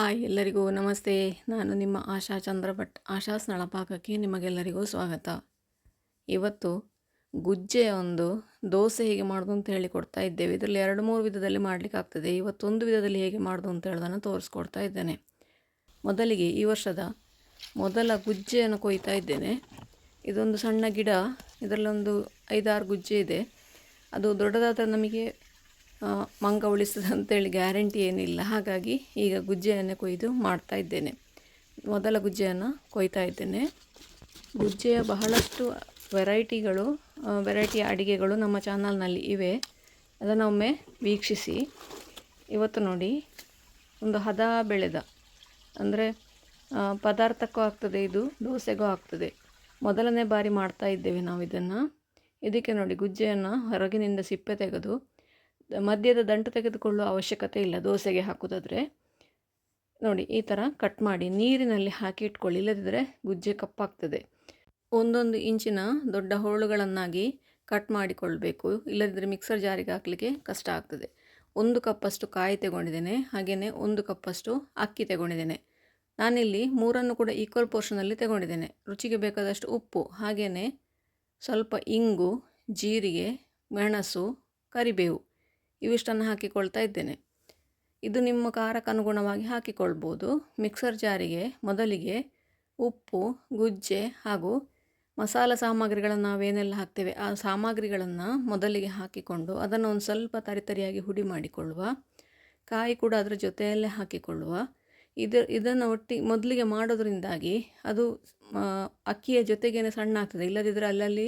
Hi ಎಲ್ಲರಿಗೂ ನಮಸ್ತೆ. ನಾನು ನಿಮ್ಮ ಆಶಾ ಚಂದ್ರಭಟ್. ಆಶಾಸ್ ನಳಪಾಕಕ್ಕೆ ನಿಮಗೆಲ್ಲರಿಗೂ ಸ್ವಾಗತ. ಇವತ್ತು ಗುಜ್ಜೆಯ ಒಂದು ದೋಸೆ ಹೇಗೆ ಮಾಡೋದು ಅಂತ ಹೇಳಿಕೊಡ್ತಾ ಇದ್ದೇವೆ. ಇದರಲ್ಲಿ 2-3 ವಿಧದಲ್ಲಿ ಮಾಡಲಿಕ್ಕೆ ಆಗ್ತದೆ. ಇವತ್ತೊಂದು ವಿಧದಲ್ಲಿ ಹೇಗೆ ಮಾಡೋದು ಅಂತ ಹೇಳೋದನ್ನು ತೋರಿಸ್ಕೊಡ್ತಾ ಇದ್ದೇನೆ. ಮೊದಲಿಗೆ ಈ ವರ್ಷದ ಮೊದಲ ಗುಜ್ಜೆಯನ್ನು ಕೊಯ್ತಾ ಇದ್ದೇನೆ. ಇದೊಂದು ಸಣ್ಣ ಗಿಡ, ಇದರಲ್ಲೊಂದು 5-6 ಗುಜ್ಜೆ ಇದೆ. ಅದು ದೊಡ್ಡದಾದ ನಮಗೆ ಮಂಗ ಉಳಿಸ್ತದೆ ಅಂತೇಳಿ ಗ್ಯಾರಂಟಿ ಏನಿಲ್ಲ. ಹಾಗಾಗಿ ಈಗ ಗುಜ್ಜೆಯನ್ನೇ ಕೊಯ್ದು ಮಾಡ್ತಾ ಇದ್ದೇನೆ. ಮೊದಲ ಗುಜ್ಜೆಯನ್ನು ಕೊಯ್ತಾ ಇದ್ದೇನೆ. ಗುಜ್ಜೆಯ ಬಹಳಷ್ಟು ವೆರೈಟಿಯ ಅಡಿಗೆಗಳು ನಮ್ಮ ಚಾನಲ್ನಲ್ಲಿ ಇವೆ. ಅದನ್ನು ಒಮ್ಮೆ ವೀಕ್ಷಿಸಿ. ಇವತ್ತು ನೋಡಿ, ಒಂದು ಹದ ಬೆಳೆದ ಅಂದರೆ ಪದಾರ್ಥಕ್ಕೂ ಆಗ್ತದೆ, ಇದು ದೋಸೆಗೂ ಆಗ್ತದೆ. ಮೊದಲನೇ ಬಾರಿ ಮಾಡ್ತಾ ಇದ್ದೇವೆ ನಾವು ಇದನ್ನು. ಇದಕ್ಕೆ ನೋಡಿ, ಗುಜ್ಜೆಯನ್ನು ಹೊರಗಿನಿಂದ ಸಿಪ್ಪೆ ತೆಗೆದು ಮಧ್ಯದ ದಂಟು ತೆಗೆದುಕೊಳ್ಳುವ ಅವಶ್ಯಕತೆ ಇಲ್ಲ. ದೋಸೆಗೆ ಹಾಕೋದಾದರೆ ನೋಡಿ, ಈ ಥರ ಕಟ್ ಮಾಡಿ ನೀರಿನಲ್ಲಿ ಹಾಕಿ ಇಟ್ಕೊಳ್ಳಿ, ಇಲ್ಲದಿದ್ದರೆ ಗುಜ್ಜೆ ಕಪ್ಪಾಗ್ತದೆ. 1 ಇಂಚಿನ ದೊಡ್ಡ ಹೋಳುಗಳನ್ನಾಗಿ ಕಟ್ ಮಾಡಿಕೊಳ್ಬೇಕು, ಇಲ್ಲದಿದ್ದರೆ ಮಿಕ್ಸರ್ ಜಾರಿಗೆ ಹಾಕಲಿಕ್ಕೆ ಕಷ್ಟ ಆಗ್ತದೆ. 1 ಕಪ್ಪಷ್ಟು ಕಾಯಿ ತಗೊಂಡಿದ್ದೇನೆ, ಹಾಗೆಯೇ 1 ಕಪ್ಪಷ್ಟು ಅಕ್ಕಿ ತಗೊಂಡಿದ್ದೇನೆ. ನಾನಿಲ್ಲಿ 3 ಕೂಡ ಈಕ್ವಲ್ ಪೋರ್ಷನಲ್ಲಿ ತಗೊಂಡಿದ್ದೇನೆ. ರುಚಿಗೆ ಬೇಕಾದಷ್ಟು ಉಪ್ಪು, ಹಾಗೆಯೇ ಸ್ವಲ್ಪ ಇಂಗು, ಜೀರಿಗೆ, ಮೆಣಸು, ಕರಿಬೇವು ಇವಿಷ್ಟನ್ನು ಹಾಕಿಕೊಳ್ತಾ ಇದ್ದೇನೆ. ಇದು ನಿಮ್ಮ ಖಾರಕ್ಕೆ ಅನುಗುಣವಾಗಿ ಹಾಕಿಕೊಳ್ಬೋದು. ಮಿಕ್ಸರ್ ಜಾರಿಗೆ ಮೊದಲಿಗೆ ಉಪ್ಪು, ಗುಜ್ಜೆ ಹಾಗೂ ಮಸಾಲ ಸಾಮಗ್ರಿಗಳನ್ನು ನಾವೇನೆಲ್ಲ ಹಾಕ್ತೇವೆ ಆ ಸಾಮಗ್ರಿಗಳನ್ನು ಮೊದಲಿಗೆ ಹಾಕಿಕೊಂಡು ಅದನ್ನು ಒಂದು ಸ್ವಲ್ಪ ತರಿತರಿಯಾಗಿ ಹುಡಿ ಮಾಡಿಕೊಳ್ಳುವ. ಕಾಯಿ ಕೂಡ ಅದರ ಜೊತೆಯಲ್ಲೇ ಹಾಕಿಕೊಳ್ಳುವ. ಇದನ್ನು ಮೊದಲಿಗೆ ಮಾಡೋದ್ರಿಂದಾಗಿ ಅದು ಅಕ್ಕಿಯ ಜೊತೆಗೇನೆ ಸಣ್ಣ ಆಗ್ತದೆ, ಇಲ್ಲದಿದ್ದರೆ ಅಲ್ಲಲ್ಲಿ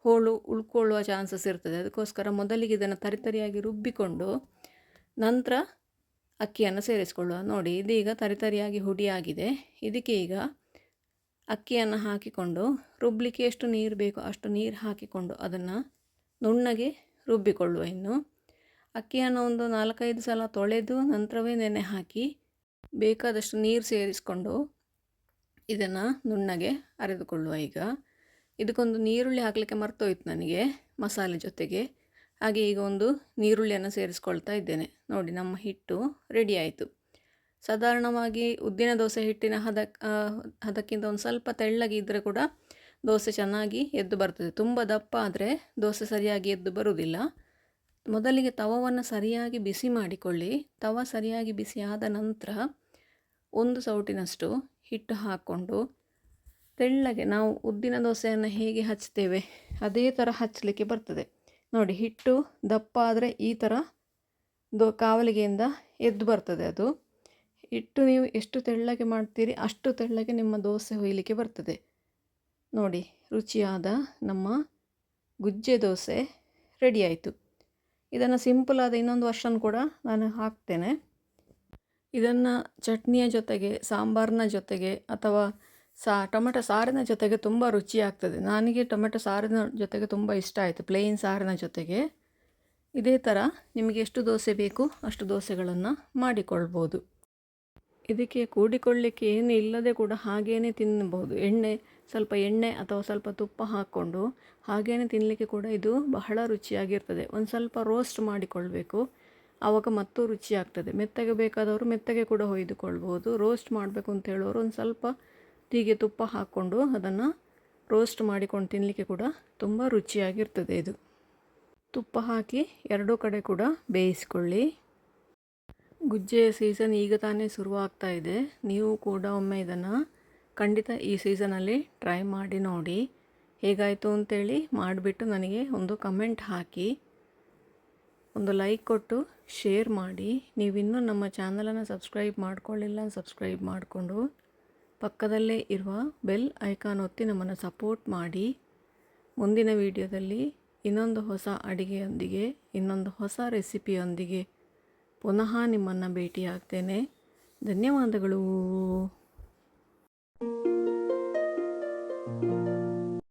ಹೋಳು ಉಳ್ಕೊಳ್ಳುವ ಚಾನ್ಸಸ್ ಇರ್ತದೆ. ಅದಕ್ಕೋಸ್ಕರ ಮೊದಲಿಗೆ ಇದನ್ನು ತರಿತರಿಯಾಗಿ ರುಬ್ಬಿಕೊಂಡು ನಂತರ ಅಕ್ಕಿಯನ್ನು ಸೇರಿಸಿಕೊಳ್ಳುವ. ನೋಡಿ, ಇದೀಗ ತರಿತರಿಯಾಗಿ ಹುಡಿಯಾಗಿದೆ. ಇದಕ್ಕೆ ಈಗ ಅಕ್ಕಿಯನ್ನು ಹಾಕಿಕೊಂಡು ರುಬ್ಬಲಿಕ್ಕೆ ಎಷ್ಟು ನೀರು ಬೇಕೋ ಅಷ್ಟು ನೀರು ಹಾಕಿಕೊಂಡು ಅದನ್ನು ನುಣ್ಣಗೆ ರುಬ್ಬಿಕೊಳ್ಳುವ. ಇನ್ನು ಅಕ್ಕಿಯನ್ನು ಒಂದು 4-5 ಸಲ ತೊಳೆದು ನಂತರವೇ ನೆನೆ ಹಾಕಿ ಬೇಕಾದಷ್ಟು ನೀರು ಸೇರಿಸಿಕೊಂಡು ಇದನ್ನು ನುಣ್ಣಗೆ ಅರೆದುಕೊಳ್ಳುವ. ಈಗ ಇದಕ್ಕೊಂದು ನೀರುಳ್ಳಿ ಹಾಕಲಿಕ್ಕೆ ಮರ್ತೋಯ್ತು ನನಗೆ ಮಸಾಲೆ ಜೊತೆಗೆ. ಹಾಗೆ ಈಗ ಒಂದು ನೀರುಳ್ಳಿಯನ್ನು ಸೇರಿಸ್ಕೊಳ್ತಾ ಇದ್ದೇನೆ. ನೋಡಿ, ನಮ್ಮ ಹಿಟ್ಟು ರೆಡಿ ಆಯಿತು. ಸಾಧಾರಣವಾಗಿ ಉದ್ದಿನ ದೋಸೆ ಹಿಟ್ಟಿನ ಹದಕ್ಕಿಂತ ಒಂದು ಸ್ವಲ್ಪ ತೆಳ್ಳಗೆ ಇದ್ದರೆ ಕೂಡ ದೋಸೆ ಚೆನ್ನಾಗಿ ಎದ್ದು ಬರ್ತದೆ. ತುಂಬ ದಪ್ಪ ಆದರೆ ದೋಸೆ ಸರಿಯಾಗಿ ಎದ್ದು ಬರುವುದಿಲ್ಲ. ಮೊದಲಿಗೆ ತವವನ್ನು ಸರಿಯಾಗಿ ಬಿಸಿ ಮಾಡಿಕೊಳ್ಳಿ. ತವ ಸರಿಯಾಗಿ ಬಿಸಿ ಆದ ನಂತರ 1 ಸೌಟಿನಷ್ಟು ಹಿಟ್ಟು ಹಾಕ್ಕೊಂಡು ತೆಳ್ಳಗೆ ನಾವು ಉದ್ದಿನ ದೋಸೆಯನ್ನು ಹೇಗೆ ಹಚ್ತೇವೆ ಅದೇ ಥರ ಹಚ್ಚಲಿಕ್ಕೆ ಬರ್ತದೆ. ನೋಡಿ, ಹಿಟ್ಟು ದಪ್ಪ ಆದರೆ ಈ ಥರ ಕಾವಲಿಗೆಯಿಂದ ಎದ್ದು ಬರ್ತದೆ. ಅದು ಹಿಟ್ಟು ನೀವು ಎಷ್ಟು ತೆಳ್ಳಗೆ ಮಾಡ್ತೀರಿ ಅಷ್ಟು ತೆಳ್ಳಗೆ ನಿಮ್ಮ ದೋಸೆ ಹೊಯ್ಲಿಕ್ಕೆ ಬರ್ತದೆ. ನೋಡಿ, ರುಚಿಯಾದ ನಮ್ಮ ಗುಜ್ಜೆ ದೋಸೆ ರೆಡಿ ಆಯಿತು. ಇದನ್ನು ಸಿಂಪಲಾದ ಇನ್ನೊಂದು ವರ್ಷನ್ ಕೂಡ ನಾನು ಹಾಕ್ತೇನೆ. ಇದನ್ನು ಚಟ್ನಿಯ ಜೊತೆಗೆ, ಸಾಂಬಾರಿನ ಜೊತೆಗೆ ಅಥವಾ ಟೊಮೆಟೊ ಸಾರಿನ ಜೊತೆಗೆ ತುಂಬ ರುಚಿಯಾಗ್ತದೆ. ನನಗೆ ಟೊಮೆಟೊ ಸಾರಿನ ಜೊತೆಗೆ ತುಂಬ ಇಷ್ಟ ಆಯಿತು, ಪ್ಲೇನ್ ಸಾರಿನ ಜೊತೆಗೆ. ಇದೇ ಥರ ನಿಮಗೆ ಎಷ್ಟು ದೋಸೆ ಬೇಕು ಅಷ್ಟು ದೋಸೆಗಳನ್ನು ಮಾಡಿಕೊಳ್ಬೋದು. ಇದಕ್ಕೆ ಕೂಡಿಕೊಳ್ಳಲಿಕ್ಕೆ ಏನು ಇಲ್ಲದೆ ಕೂಡ ಹಾಗೇ ತಿನ್ನಬಹುದು. ಸ್ವಲ್ಪ ಎಣ್ಣೆ ಅಥವಾ ಸ್ವಲ್ಪ ತುಪ್ಪ ಹಾಕ್ಕೊಂಡು ಹಾಗೇ ತಿನ್ನಲಿಕ್ಕೆ ಕೂಡ ಇದು ಬಹಳ ರುಚಿಯಾಗಿರ್ತದೆ. ಒಂದು ಸ್ವಲ್ಪ ರೋಸ್ಟ್ ಮಾಡಿಕೊಳ್ಬೇಕು, ಆವಾಗ ಮತ್ತೂ ರುಚಿಯಾಗ್ತದೆ. ಮೆತ್ತಗೆ ಬೇಕಾದವರು ಮೆತ್ತಗೆ ಕೂಡ ಹೊಯ್ದುಕೊಳ್ಬೋದು. ರೋಸ್ಟ್ ಮಾಡಬೇಕು ಅಂತ ಹೇಳೋರು ಒಂದು ಸ್ವಲ್ಪ ಹೀಗೆ ತುಪ್ಪ ಹಾಕ್ಕೊಂಡು ಅದನ್ನು ರೋಸ್ಟ್ ಮಾಡಿಕೊಂಡು ತಿನ್ನಲಿಕ್ಕೆ ಕೂಡ ತುಂಬ ರುಚಿಯಾಗಿರ್ತದೆ. ಇದು ತುಪ್ಪ ಹಾಕಿ 2 ಕಡೆ ಕೂಡ ಬೇಯಿಸ್ಕೊಳ್ಳಿ. ಗುಜ್ಜೆಯ ಸೀಸನ್ ಈಗ ತಾನೇ ಶುರುವಾಗ್ತಾ ಇದೆ. ನೀವು ಕೂಡ ಒಮ್ಮೆ ಇದನ್ನು ಖಂಡಿತ ಈ ಸೀಸನಲ್ಲಿ ಟ್ರೈ ಮಾಡಿ ನೋಡಿ. ಹೇಗಾಯಿತು ಅಂತೇಳಿ ಮಾಡಿಬಿಟ್ಟು ನನಗೆ ಒಂದು ಕಮೆಂಟ್ ಹಾಕಿ, ಒಂದು ಲೈಕ್ ಕೊಟ್ಟು ಶೇರ್ ಮಾಡಿ. ನೀವಿನ್ನೂ ನಮ್ಮ ಚಾನಲನ್ನು ಸಬ್ಸ್ಕ್ರೈಬ್ ಮಾಡ್ಕೊಳ್ಳಿಲ್ಲ, ಸಬ್ಸ್ಕ್ರೈಬ್ ಮಾಡಿಕೊಂಡು ಪಕ್ಕದಲ್ಲೇ ಇರುವ ಬೆಲ್ ಐಕಾನ್ ಒತ್ತಿ ನಮ್ಮನ್ನು ಸಪೋರ್ಟ್ ಮಾಡಿ. ಮುಂದಿನ ವಿಡಿಯೋದಲ್ಲಿ ಇನ್ನೊಂದು ಹೊಸ ಅಡಿಗೆಯೊಂದಿಗೆ, ಇನ್ನೊಂದು ಹೊಸ ರೆಸಿಪಿಯೊಂದಿಗೆ ಪುನಃ ನಿಮ್ಮನ್ನು ಭೇಟಿಯಾಗ್ತೇನೆ. ಧನ್ಯವಾದಗಳು.